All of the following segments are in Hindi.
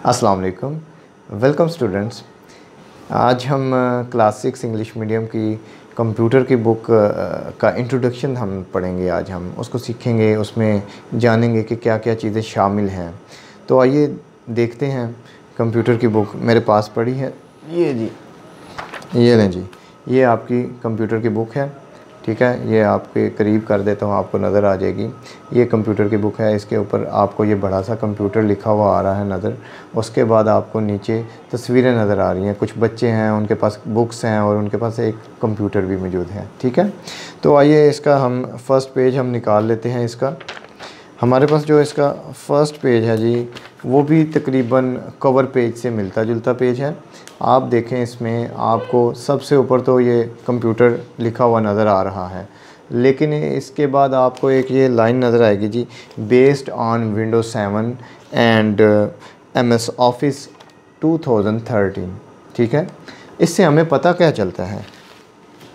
अस्सलाम वालेकुम। Welcome students. आज हम क्लास 6 इंग्लिश मीडियम की कंप्यूटर की बुक का इंट्रोडक्शन हम पढ़ेंगे। आज हम उसको सीखेंगे, उसमें जानेंगे कि क्या क्या चीज़ें शामिल हैं। तो आइए देखते हैं। कंप्यूटर की बुक मेरे पास पड़ी है, ये जी, ये लें जी, ये आपकी कंप्यूटर की बुक है। ठीक है, ये आपके करीब कर देता हूँ, आपको नज़र आ जाएगी। ये कंप्यूटर की बुक है, इसके ऊपर आपको ये बड़ा सा कंप्यूटर लिखा हुआ आ रहा है नज़र। उसके बाद आपको नीचे तस्वीरें नज़र आ रही हैं, कुछ बच्चे हैं, उनके पास बुक्स हैं और उनके पास एक कंप्यूटर भी मौजूद है। ठीक है, तो आइए इसका हम फ़र्स्ट पेज हम निकाल लेते हैं। इसका हमारे पास जो इसका फ़र्स्ट पेज है जी, वो भी तकरीबन कवर पेज से मिलता जुलता पेज है। आप देखें, इसमें आपको सबसे ऊपर तो ये कंप्यूटर लिखा हुआ नज़र आ रहा है, लेकिन इसके बाद आपको एक ये लाइन नज़र आएगी जी, based on Windows 7 and MS Office 2013। ठीक है, इससे हमें पता क्या चलता है।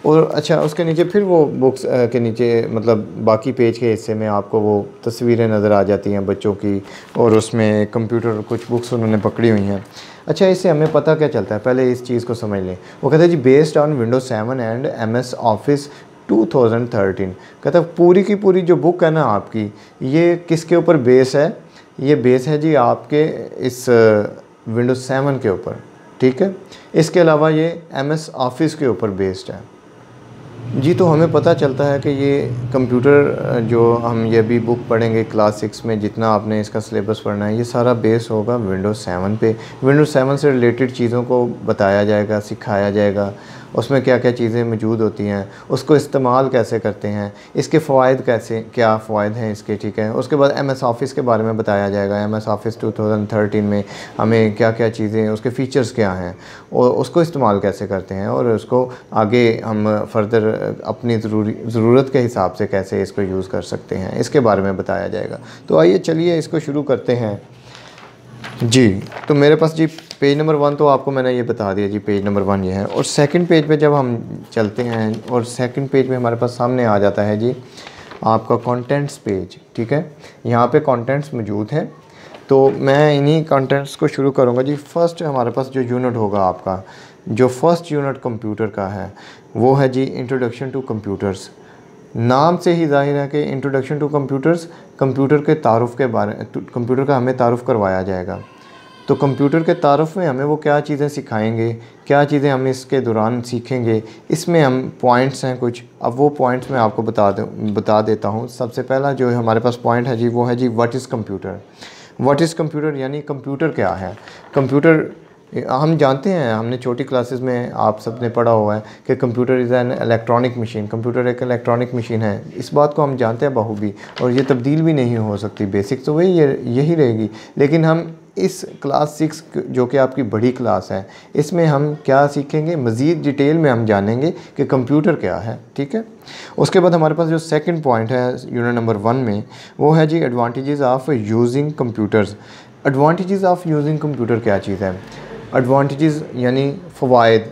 और अच्छा, उसके नीचे फिर वो बुक्स के नीचे मतलब बाकी पेज के हिस्से में आपको वो तस्वीरें नज़र आ जाती हैं बच्चों की, और उसमें कंप्यूटर कुछ बुक्स उन्होंने पकड़ी हुई हैं। अच्छा, इससे हमें पता क्या चलता है, पहले इस चीज़ को समझ लें। वो कहते हैं जी, based on Windows 7 and MS Office 2013। कहता है पूरी की पूरी जो बुक है ना आपकी, ये किसके ऊपर बेस है? ये बेस है जी आपके इस विंडोज़ 7 के ऊपर। ठीक है, इसके अलावा ये MS ऑफिस के ऊपर बेस्ड है जी। तो हमें पता चलता है कि ये कंप्यूटर जो हम ये भी बुक पढ़ेंगे क्लास 6 में, जितना आपने इसका सिलेबस पढ़ना है, ये सारा बेस होगा विंडोज़ 7 पे। विंडोज़ 7 से रिलेटेड चीज़ों को बताया जाएगा, सिखाया जाएगा, उसमें क्या क्या चीज़ें मौजूद होती हैं, उसको इस्तेमाल कैसे करते हैं, इसके फ़वाइद कैसे, क्या फ़वाइद हैं इसके। ठीक है, उसके बाद MS ऑफिस के बारे में बताया जाएगा। MS ऑफिस 2013 में हमें क्या क्या चीज़ें, उसके फ़ीचर्स क्या हैं और उसको इस्तेमाल कैसे करते हैं, और उसको आगे हम फ़र्दर अपनी ज़रूरत के हिसाब से कैसे इसको यूज़ कर सकते हैं, इसके बारे में बताया जाएगा। तो आइए चलिए इसको शुरू करते हैं जी। तो मेरे पास जी पेज नंबर 1 तो आपको मैंने ये बता दिया जी, पेज नंबर 1 ये है। और सेकंड पेज पे जब हम चलते हैं, और सेकंड पेज पे हमारे पास सामने आ जाता है जी आपका कंटेंट्स पेज। ठीक है, यहाँ पे कंटेंट्स मौजूद हैं, तो मैं इन्हीं कंटेंट्स को शुरू करूँगा जी। फर्स्ट हमारे पास जो यूनिट होगा आपका, जो फर्स्ट यूनिट कंप्यूटर का है, वो है जी इंट्रोडक्शन टू कंप्यूटर्स। नाम से ही जाहिर है कि इंट्रोडक्शन टू कंप्यूटर्स, कंप्यूटर के तारुफ़ के बारे, कंप्यूटर का हमें तारुफ़ करवाया जाएगा। तो कंप्यूटर के तारुफ़ में हमें वो क्या चीज़ें सिखाएंगे, क्या चीज़ें हम इसके दौरान सीखेंगे, इसमें हम पॉइंट्स हैं कुछ। अब वो पॉइंट्स मैं आपको बता देता हूँ। सबसे पहला जो हमारे पास पॉइंट है जी, वो है जी what is computer. What is computer यानी कंप्यूटर क्या है। कंप्यूटर हम जानते हैं, हमने छोटी क्लासेस में आप सब ने पढ़ा हुआ है कि computer is an electronic machine. Computer एक इलेक्ट्रॉनिक मशीन है, इस बात को हम जानते हैं बखूबी, और ये तब्दील भी नहीं हो सकती। बेसिक तो वही यही रहेगी। लेकिन हम इस क्लास 6 जो कि आपकी बड़ी क्लास है, इसमें हम क्या सीखेंगे, मज़ीद डिटेल में हम जानेंगे कि कंप्यूटर क्या है। ठीक है, उसके बाद हमारे पास जो सेकंड पॉइंट है यूनिट नंबर 1 में, वो है जी advantages of using computers. Advantages of using computer क्या चीज़ है? एडवांटेजेस यानी फ़वाइद,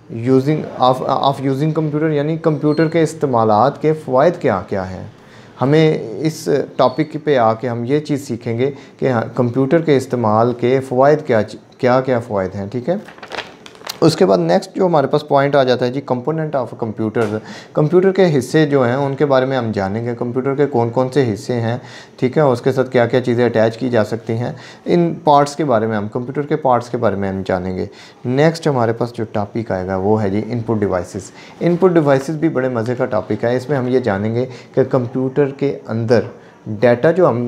यूजिंग ऑफ यूजिंग कंप्यूटर यानी कंप्यूटर के इस्तेमालात के फ़वाइद क्या क्या हैं। हमें इस टॉपिक पे आके हम ये चीज़ सीखेंगे कि हाँ, कंप्यूटर के इस्तेमाल के फ़वाइद क्या क्या फ़वाइद हैं। ठीक है, उसके बाद नेक्स्ट जो हमारे पास पॉइंट आ जाता है जी कंपोनेंट ऑफ कंप्यूटर। कंप्यूटर के हिस्से जो हैं उनके बारे में हम जानेंगे, कंप्यूटर के कौन कौन से हिस्से हैं। ठीक है, उसके साथ क्या क्या चीज़ें अटैच की जा सकती हैं, इन पार्ट्स के बारे में हम, कंप्यूटर के पार्ट्स के बारे में हम जानेंगे। नेक्स्ट हमारे पास जो टॉपिक आएगा वो है जी इनपुट डिवाइसेस। इनपुट डिवाइसेस भी बड़े मज़े का टॉपिक है। इसमें हम ये जानेंगे कि कंप्यूटर के अंदर डाटा जो हम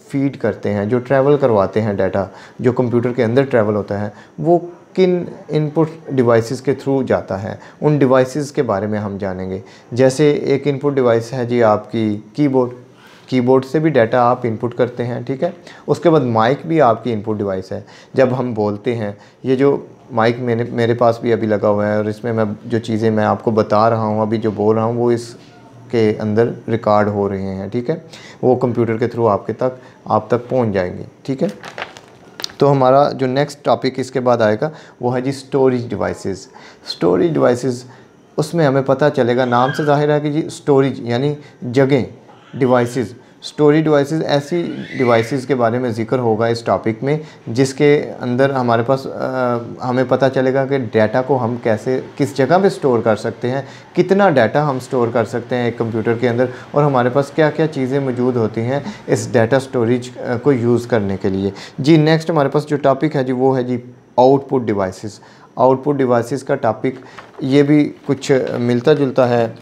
फीड करते हैं, जो ट्रैवल करवाते हैं, डाटा जो कंप्यूटर के अंदर ट्रैवल होता है, वो किन इनपुट डिवाइसेस के थ्रू जाता है, उन डिवाइसेस के बारे में हम जानेंगे। जैसे एक इनपुट डिवाइस है जी आपकी कीबोर्ड। कीबोर्ड से भी डाटा आप इनपुट करते हैं। ठीक है, उसके बाद माइक भी आपकी इनपुट डिवाइस है। जब हम बोलते हैं, ये जो माइक मेरे पास भी अभी लगा हुआ है, और इसमें मैं जो चीज़ें मैं आपको बता रहा हूँ, अभी जो बोल रहा हूँ, वो इस के अंदर रिकॉर्ड हो रहे हैं। ठीक है, वो कंप्यूटर के थ्रू आप तक पहुंच जाएंगे। ठीक है, तो हमारा जो नेक्स्ट टॉपिक इसके बाद आएगा वो है जी स्टोरेज डिवाइसेस। स्टोरेज डिवाइसेस, उसमें हमें पता चलेगा, नाम से जाहिर है कि जी स्टोरेज यानी जगह, डिवाइसेस स्टोरेज डिवाइसेस ऐसी डिवाइसेस के बारे में ज़िक्र होगा इस टॉपिक में जिसके अंदर हमारे पास हमें पता चलेगा कि डाटा को हम कैसे किस जगह पे स्टोर कर सकते हैं, कितना डाटा हम स्टोर कर सकते हैं एक कंप्यूटर के अंदर, और हमारे पास क्या क्या चीज़ें मौजूद होती हैं इस डाटा स्टोरेज को यूज़ करने के लिए। जी नेक्स्ट हमारे पास जो टॉपिक है जी वो है जी आउटपुट डिवाइसेस। आउटपुट डिवाइसेस का टॉपिक ये भी कुछ मिलता जुलता है,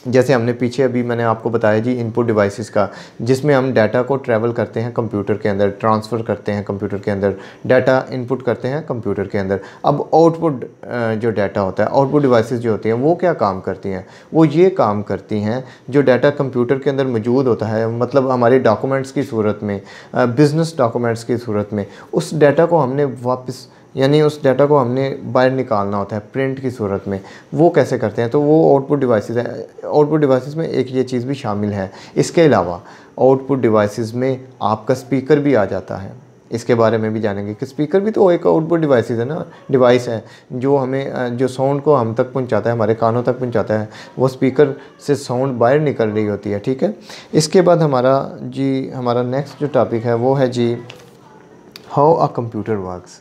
जैसे हमने पीछे अभी मैंने आपको बताया जी इनपुट डिवाइसेस का, जिसमें हम डाटा को ट्रैवल करते हैं कंप्यूटर के अंदर, ट्रांसफ़र करते हैं कंप्यूटर के अंदर, डाटा इनपुट करते हैं कंप्यूटर के अंदर। अब आउटपुट जो डाटा होता है, आउटपुट डिवाइसेस जो होती हैं वो क्या काम करती हैं? वो ये काम करती हैं जो डाटा कंप्यूटर के अंदर मौजूद होता है, मतलब हमारे डॉक्यूमेंट्स की सूरत में, बिज़नेस डॉक्यूमेंट्स की सूरत में, उस डाटा को हमने वापस यानी उस डाटा को हमने बाहर निकालना होता है प्रिंट की सूरत में। वो कैसे करते हैं? तो वो आउटपुट डिवाइसेस है। आउटपुट डिवाइसेस में एक ये चीज़ भी शामिल है। इसके अलावा आउटपुट डिवाइसेस में आपका स्पीकर भी आ जाता है। इसके बारे में भी जानेंगे कि स्पीकर भी तो एक आउटपुट डिवाइसेस है ना, डिवाइस है जो हमें जो साउंड को हम तक पहुंचाता है, हमारे कानों तक पहुंचाता है। वो स्पीकर से साउंड बाहर निकल रही होती है, ठीक है। इसके बाद हमारा नेक्स्ट जो टॉपिक है वो है जी हाउ अ कंप्यूटर वर्क्स।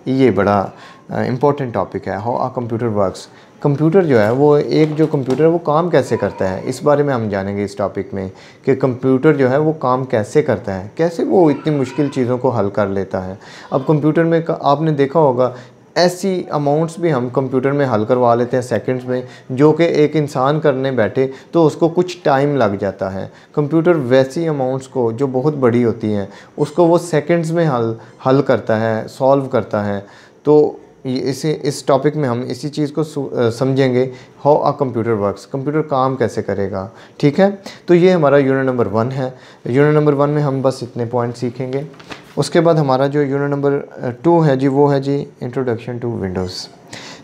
ये बड़ा इम्पोर्टेंट टॉपिक है, how a computer works. Computer जो है वो एक जो कंप्यूटर है वो काम कैसे करता है, इस बारे में हम जानेंगे इस टॉपिक में कि कंप्यूटर जो है वो काम कैसे करता है, कैसे वो इतनी मुश्किल चीज़ों को हल कर लेता है। अब कंप्यूटर में आपने देखा होगा ऐसी अमाउंट्स भी हम कंप्यूटर में हल करवा लेते हैं सेकंड्स में, जो कि एक इंसान करने बैठे तो उसको कुछ टाइम लग जाता है। कंप्यूटर वैसी अमाउंट्स को जो बहुत बड़ी होती हैं उसको वो सेकंड्स में हल करता है, सॉल्व करता है। तो इस टॉपिक में हम इसी चीज़ को समझेंगे, how a computer works, computer काम कैसे करेगा, ठीक है। तो ये हमारा यूनिट नंबर 1 है। यूनिट नंबर 1 में हम बस इतने पॉइंट सीखेंगे। उसके बाद हमारा जो यूनिट नंबर 2 है जी वो है जी introduction to Windows.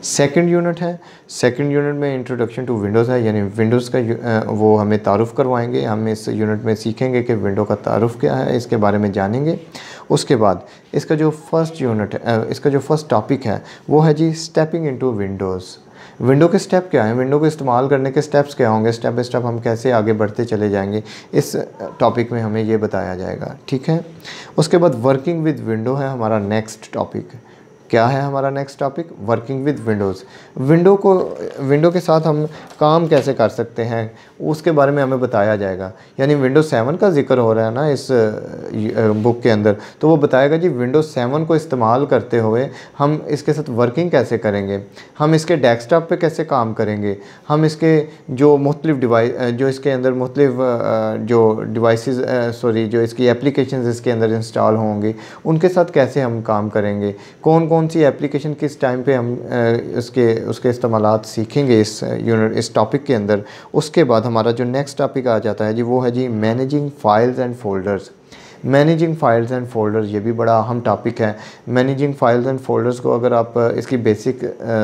Second unit है। सेकंड यूनिट में इंट्रोडक्शन टू विंडोज़ है, यानी विंडोज़ का वो हमें तारुफ़ करवाएंगे। हम इस यूनिट में सीखेंगे कि विंडो का तारुफ़ क्या है, इसके बारे में जानेंगे। उसके बाद इसका जो फर्स्ट यूनिट है, इसका जो फर्स्ट टॉपिक है वो है जी स्टेपिंग इनटू विंडोज़। विंडो के स्टेप क्या हैं, विंडो को इस्तेमाल करने के स्टेप्स क्या होंगे, स्टेप बाय स्टेप हम कैसे आगे बढ़ते चले जाएंगे, इस टॉपिक में हमें ये बताया जाएगा, ठीक है। उसके बाद वर्किंग विद विंडो है हमारा नेक्स्ट टॉपिक। क्या है हमारा next topic? Working with Windows. Window के साथ हम काम कैसे कर सकते हैं उसके बारे में हमें बताया जाएगा। यानी विंडोज़ 7 का जिक्र हो रहा है ना इस बुक के अंदर, तो वो बताएगा जी विंडोज़ 7 को इस्तेमाल करते हुए हम इसके साथ वर्किंग कैसे करेंगे, हम इसके डेस्कटॉप पे कैसे काम करेंगे, हम इसके जो मुख्तलिफ डिवाइस जो इसके अंदर मुख्तलिफ जो डिवाइसेस जो इसकी एप्लीकेशंस इसके अंदर इंस्टॉल होंगे उनके साथ कैसे हम काम करेंगे, कौन कौन सी एप्लीकेशन किस टाइम पे हम उसके इस्तेमालात सीखेंगे इस टॉपिक के अंदर। उसके बाद हमारा जो नेक्स्ट टॉपिक आ जाता है जी वो है जी managing files and folders. Managing files and folders ये भी बड़ा अहम टॉपिक है। मैनेजिंग फाइल्स एंड फोल्डर्स को अगर आप इसकी बेसिक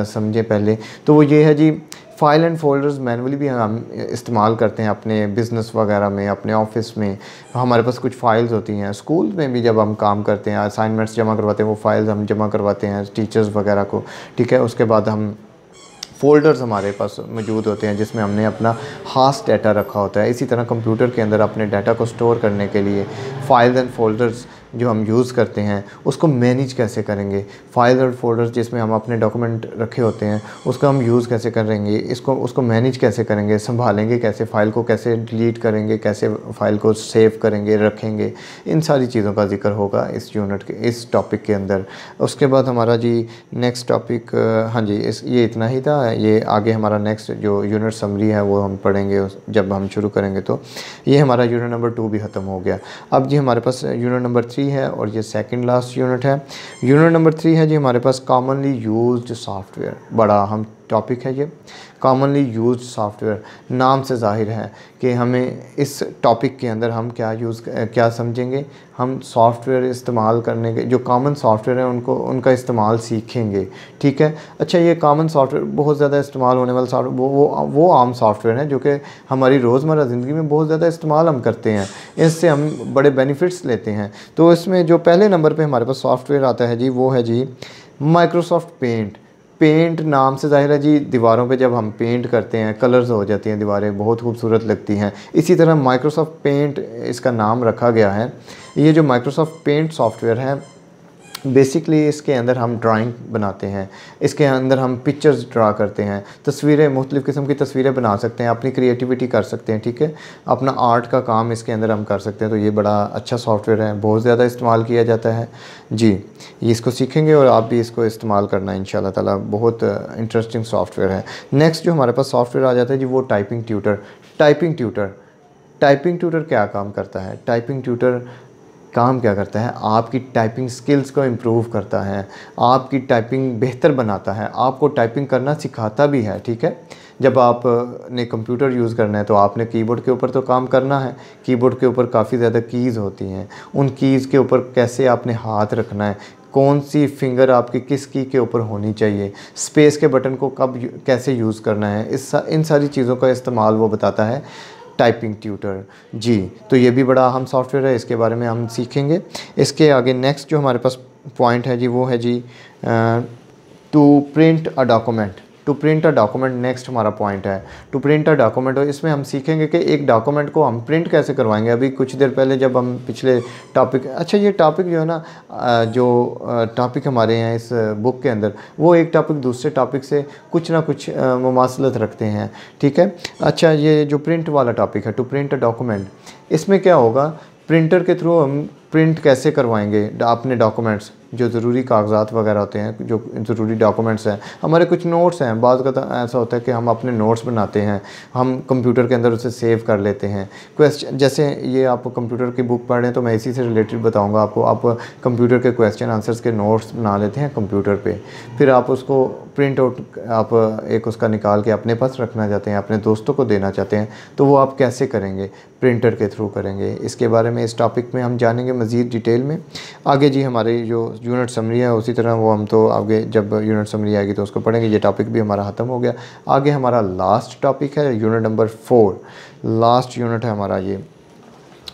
समझें पहले तो वो ये है जी फ़ाइल एंड फोल्डर्स मैनुअली भी हम इस्तेमाल करते हैं अपने बिज़नेस वगैरह में, अपने ऑफिस में। हमारे पास कुछ फ़ाइल्स होती हैं, स्कूल में भी जब हम काम करते हैं असाइनमेंट्स जमा करवाते हैं वो फ़ाइल्स हम जमा करवाते हैं टीचर्स वगैरह को, ठीक है। उसके बाद हम फ़ोल्डर्स हमारे पास मौजूद होते हैं जिसमें हमने अपना ख़ास डाटा रखा होता है। इसी तरह कंप्यूटर के अंदर अपने डाटा को स्टोर करने के लिए फ़ाइल्स एंड फ़ोल्डर्स जो हम यूज़ करते हैं उसको मैनेज कैसे करेंगे। फाइल्स और फोल्डर्स जिसमें हम अपने डॉक्यूमेंट रखे होते हैं उसका हम यूज़ कैसे करेंगे, उसको मैनेज कैसे करेंगे, संभालेंगे कैसे, फ़ाइल को कैसे डिलीट करेंगे, कैसे फ़ाइल को सेव करेंगे, रखेंगे, इन सारी चीज़ों का जिक्र होगा इस यूनिट के इस टॉपिक के अंदर। उसके बाद हमारा जी नेक्स्ट टॉपिक, हाँ जी ये इतना ही था। ये आगे हमारा नेक्स्ट जो यूनिट समरी है वो हम पढ़ेंगे जब हम शुरू करेंगे। तो ये हमारा यूनिट नंबर 2 भी ख़त्म हो गया। अब जी हमारे पास यूनिट नंबर 3 है और ये सेकंड लास्ट यूनिट है। यूनिट नंबर 3 है जी हमारे पास कॉमनली यूज्ड सॉफ्टवेयर। बड़ा अहम टॉपिक है ये, कॉमनली यूज्ड सॉफ्टवेयर। नाम से ज़ाहिर है कि हमें इस टॉपिक के अंदर हम क्या समझेंगे, हम सॉफ्टवेयर इस्तेमाल करने के जो कॉमन सॉफ्टवेयर हैं उनका इस्तेमाल सीखेंगे, ठीक है। अच्छा, ये कॉमन सॉफ्टवेयर बहुत ज़्यादा इस्तेमाल होने वाला सॉफ्टवेयर वो आम सॉफ्टवेयर हैं जो कि हमारी रोज़मर्रा ज़िंदगी में बहुत ज़्यादा इस्तेमाल हम करते हैं, इससे हम बड़े बेनिफिट्स लेते हैं। तो इसमें जो पहले नंबर पर हमारे पास सॉफ्टवेयर आता है जी वो है जी माइक्रोसॉफ्ट पेंट। पेंट नाम से ज़ाहिर है जी दीवारों पे जब हम पेंट करते हैं कलर्स हो जाती हैं दीवारें, बहुत खूबसूरत लगती हैं। इसी तरह माइक्रोसॉफ्ट पेंट इसका नाम रखा गया है। ये जो माइक्रोसॉफ्ट पेंट सॉफ्टवेयर है बेसिकली इसके अंदर हम ड्राइंग बनाते हैं, इसके अंदर हम पिक्चर्स ड्रा करते हैं, तस्वीरें, मुख्तलिफ़ किस्म की तस्वीरें बना सकते हैं, अपनी क्रिएटिविटी कर सकते हैं, ठीक है, अपना आर्ट का काम इसके अंदर हम कर सकते हैं। तो ये बड़ा अच्छा सॉफ्टवेयर है, बहुत ज़्यादा इस्तेमाल किया जाता है जी। ये इसको सीखेंगे और आप भी इसको इस्तेमाल करना इंशाल्लाह ताला, बहुत इंटरेस्टिंग सॉफ्टवेयर है। नेक्स्ट जो हमारे पास सॉफ्टवेयर आ जाता है जी वो टाइपिंग ट्यूटर। टाइपिंग ट्यूटर क्या काम करता है? टाइपिंग ट्यूटर काम क्या करता है? आपकी टाइपिंग स्किल्स को इम्प्रूव करता है, आपकी टाइपिंग बेहतर बनाता है, आपको टाइपिंग करना सिखाता भी है, ठीक है। जब आप ने कंप्यूटर यूज़ करना है तो आपने कीबोर्ड के ऊपर तो काम करना है। कीबोर्ड के ऊपर काफ़ी ज़्यादा कीज़ होती हैं, उन कीज़ के ऊपर कैसे आपने हाथ रखना है, कौन सी फिंगर आपकी किस की के ऊपर होनी चाहिए, स्पेस के बटन को कब कैसे यूज़ करना है, इन सारी चीज़ों का इस्तेमाल वो बताता है टाइपिंग ट्यूटर जी। तो ये भी बड़ा अहम सॉफ्टवेयर है, इसके बारे में हम सीखेंगे। इसके आगे नेक्स्ट जो हमारे पास पॉइंट है जी वो है जी to print a document. To print a document next हमारा पॉइंट है। टू प्रिंट अ डॉक्यूमेंट, और इसमें हम सीखेंगे कि एक डॉक्यूमेंट को हम प्रिंट कैसे करवाएंगे। अभी कुछ देर पहले जब हम पिछले टॉपिक, अच्छा ये टॉपिक जो है ना, जो टॉपिक हमारे हैं इस बुक के अंदर, वो एक टॉपिक दूसरे टॉपिक से कुछ ना कुछ मुमासलत रखते हैं, ठीक है। अच्छा ये जो प्रिंट वाला टॉपिक है, टू प्रिंट अ डॉक्यूमेंट, इसमें क्या होगा, प्रिंटर के थ्रू हम प्रिंट कैसे करवाएंगे अपने डॉक्यूमेंट्स, जो ज़रूरी कागजात वगैरह होते हैं, जो ज़रूरी डॉक्यूमेंट्स हैं, हमारे कुछ नोट्स हैं। बाद का ऐसा होता है कि हम अपने नोट्स बनाते हैं, हम कंप्यूटर के अंदर उसे सेव कर लेते हैं। क्वेश्चन, जैसे ये आप कंप्यूटर की बुक पढ़ रहे हैं तो मैं इसी से रिलेटेड बताऊंगा आपको। आप कंप्यूटर के क्वेश्चन आंसर्स के नोट्स बना लेते हैं कंप्यूटर पे, फिर आप उसको प्रिंट आउट आप एक उसका निकाल के अपने पास रखना चाहते हैं, अपने दोस्तों को देना चाहते हैं, तो वो आप कैसे करेंगे? प्रिंटर के थ्रू करेंगे। इसके बारे में इस टॉपिक में हम जानेंगे मज़ीद डिटेल में आगे जी। हमारी जो यूनिट समरी है उसी तरह वो हम तो आगे जब यूनिट समरी आएगी तो उसको पढ़ेंगे। ये टॉपिक भी हमारा ख़त्म हो गया। आगे हमारा लास्ट टॉपिक है यूनिट नंबर 4, लास्ट यूनिट है हमारा ये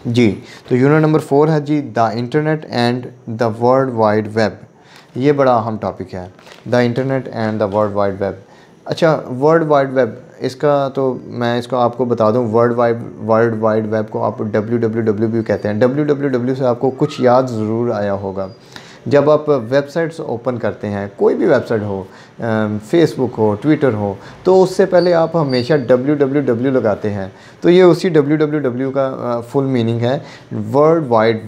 जी। तो यूनिट नंबर 4 है जी the internet and the world wide web. ये बड़ा अहम टॉपिक है, the internet and the world wide web. अच्छा वर्ल्ड वाइड वेब, इसका तो मैं इसको आपको बता दूं, वर्ल्ड वाइड वेब को आप www भी कहते हैं। www से आपको कुछ याद ज़रूर आया होगा। जब आप वेबसाइट्स ओपन करते हैं, कोई भी वेबसाइट हो, फेसबुक हो, ट्विटर हो, तो उससे पहले आप हमेशा www लगाते हैं। तो ये उसी www का फुल मीनिंग है वर्ल्ड वाइड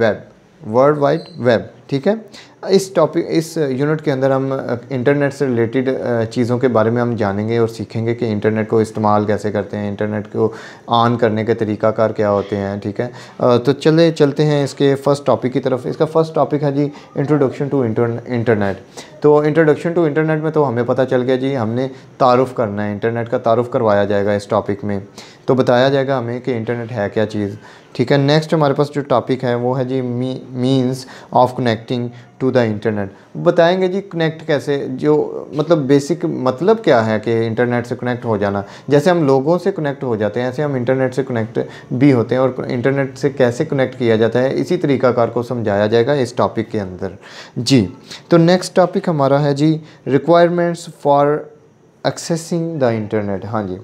वेब, ठीक है। इस यूनिट के अंदर हम इंटरनेट से रिलेटेड चीज़ों के बारे में हम जानेंगे और सीखेंगे कि इंटरनेट को इस्तेमाल कैसे करते हैं, इंटरनेट को ऑन करने के तरीक़ाकार क्या होते हैं, ठीक है। तो चलते हैं इसके फ़र्स्ट टॉपिक की तरफ। इसका फ़र्स्ट टॉपिक है जी इंट्रोडक्शन टू इंटरनेट। तो इंट्रोडक्शन टू इंटरनेट में तो हमें पता चल गया जी, हमने तारुफ़ करना है, इंटरनेट का तारुफ़ करवाया जाएगा इस टॉपिक में। तो बताया जाएगा हमें कि इंटरनेट है क्या चीज़, ठीक है। नेक्स्ट हमारे पास जो टॉपिक है वो है जी means of connecting to the internet. बताएंगे जी कनेक्ट कैसे, जो मतलब बेसिक मतलब क्या है कि इंटरनेट से कनेक्ट हो जाना। जैसे हम लोगों से कनेक्ट हो जाते हैं ऐसे हम इंटरनेट से कनेक्ट भी होते हैं, और इंटरनेट से कैसे कनेक्ट किया जाता है इसी तरीक़ाकार को समझाया जाएगा इस टॉपिक के अंदर जी। तो नेक्स्ट टॉपिक हमारा है जी requirements for accessing the internet. हाँ जी,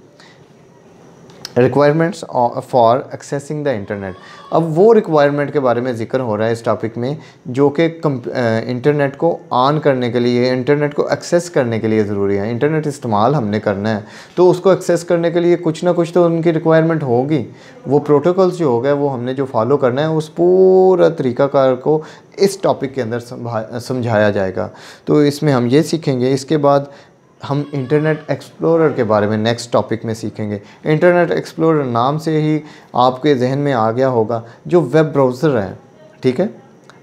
requirements for accessing the internet. अब वो रिक्वायरमेंट के बारे में ज़िक्र हो रहा है इस टॉपिक में जो कि इंटरनेट को ऑन करने के लिए, इंटरनेट को एक्सेस करने के लिए ज़रूरी है। इंटरनेट इस्तेमाल हमने करना है तो उसको एक्सेस करने के लिए कुछ ना कुछ तो उनकी रिक्वायरमेंट होगी। वो प्रोटोकॉल्स जो हो गए वो हमने जो फॉलो करना है उस पूरा तरीक़ाकार को इस टॉपिक के अंदर समझाया जाएगा। तो इसमें हम ये सीखेंगे। इसके बाद हम इंटरनेट एक्सप्लोरर के बारे में नेक्स्ट टॉपिक में सीखेंगे। इंटरनेट एक्सप्लोरर नाम से ही आपके जहन में आ गया होगा जो वेब ब्राउज़र है, ठीक है।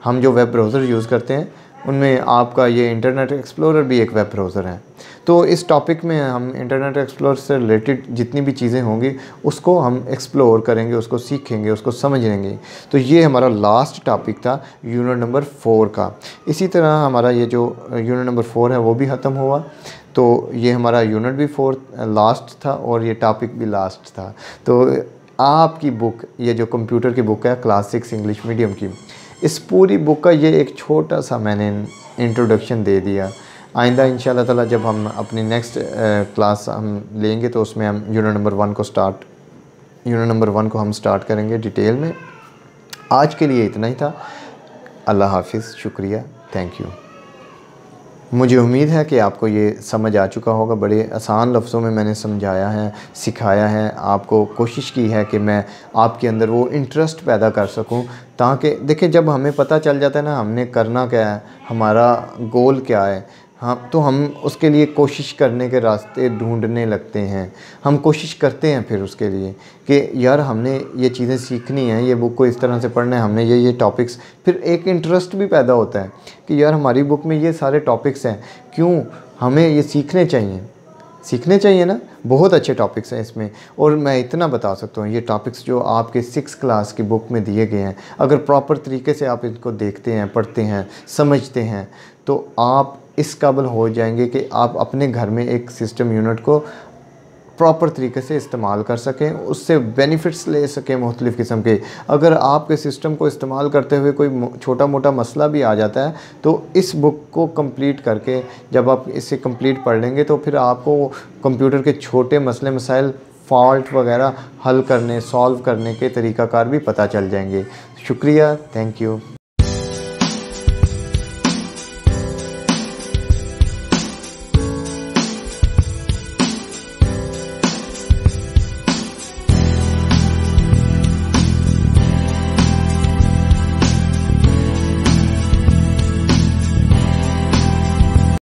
हम जो वेब ब्राउज़र यूज़ करते हैं उनमें आपका ये इंटरनेट एक्सप्लोरर भी एक वेब ब्राउज़र है। तो इस टॉपिक में हम इंटरनेट एक्सप्लोरर से रिलेटेड जितनी भी चीज़ें होंगी उसको हम एक्सप्लोर करेंगे, उसको सीखेंगे, उसको समझ लेंगे। तो ये हमारा लास्ट टॉपिक था यूनिट नंबर 4 का। इसी तरह हमारा ये जो यूनिट नंबर 4 है वो भी ख़त्म हुआ। तो ये हमारा यूनिट भी 4 लास्ट था और ये टॉपिक भी लास्ट था। तो आपकी बुक, ये जो कंप्यूटर की बुक है क्लास 6 इंग्लिश मीडियम की, इस पूरी बुक का ये एक छोटा सा मैंने इंट्रोडक्शन दे दिया। आइंदा इंशाल्लाह ताला जब हम अपनी नेक्स्ट क्लास हम लेंगे तो उसमें हम यूनिट नंबर 1 को हम स्टार्ट करेंगे डिटेल में। आज के लिए इतना ही था। अल्लाह हाफिज़, शुक्रिया, थैंक यू। मुझे उम्मीद है कि आपको ये समझ आ चुका होगा। बड़े आसान लफ्ज़ों में मैंने समझाया है, सिखाया है, आपको कोशिश की है कि मैं आपके अंदर वो इंटरेस्ट पैदा कर सकूं, ताकि देखिए जब हमें पता चल जाता है ना हमने करना क्या है, हमारा गोल क्या है, हाँ, तो हम उसके लिए कोशिश करने के रास्ते ढूंढने लगते हैं। हम कोशिश करते हैं फिर उसके लिए कि यार हमने ये चीज़ें सीखनी हैं, ये बुक को इस तरह से पढ़ना है, हमने ये टॉपिक्स, फिर एक इंटरेस्ट भी पैदा होता है कि यार हमारी बुक में ये सारे टॉपिक्स हैं, क्यों हमें ये सीखने चाहिए ना। बहुत अच्छे टॉपिक्स हैं इसमें, और मैं इतना बता सकता हूँ ये टॉपिक्स जो आपके 6 क्लास की बुक में दिए गए हैं, अगर प्रॉपर तरीके से आप इनको देखते हैं, पढ़ते हैं, समझते हैं, तो आप इस काबिल हो जाएंगे कि आप अपने घर में एक सिस्टम यूनिट को प्रॉपर तरीके से इस्तेमाल कर सकें, उससे बेनिफिट्स ले सकें मुख्तलिफ़ किस्म के। अगर आपके सिस्टम को इस्तेमाल करते हुए कोई छोटा मोटा मसला भी आ जाता है, तो इस बुक को कंप्लीट करके जब आप इसे कंप्लीट पढ़ लेंगे तो फिर आपको कंप्यूटर के छोटे मसले मसाइल, फॉल्ट वगैरह हल करने, सॉल्व करने के तरीक़ाकार भी पता चल जाएंगे। शुक्रिया, थैंक यू।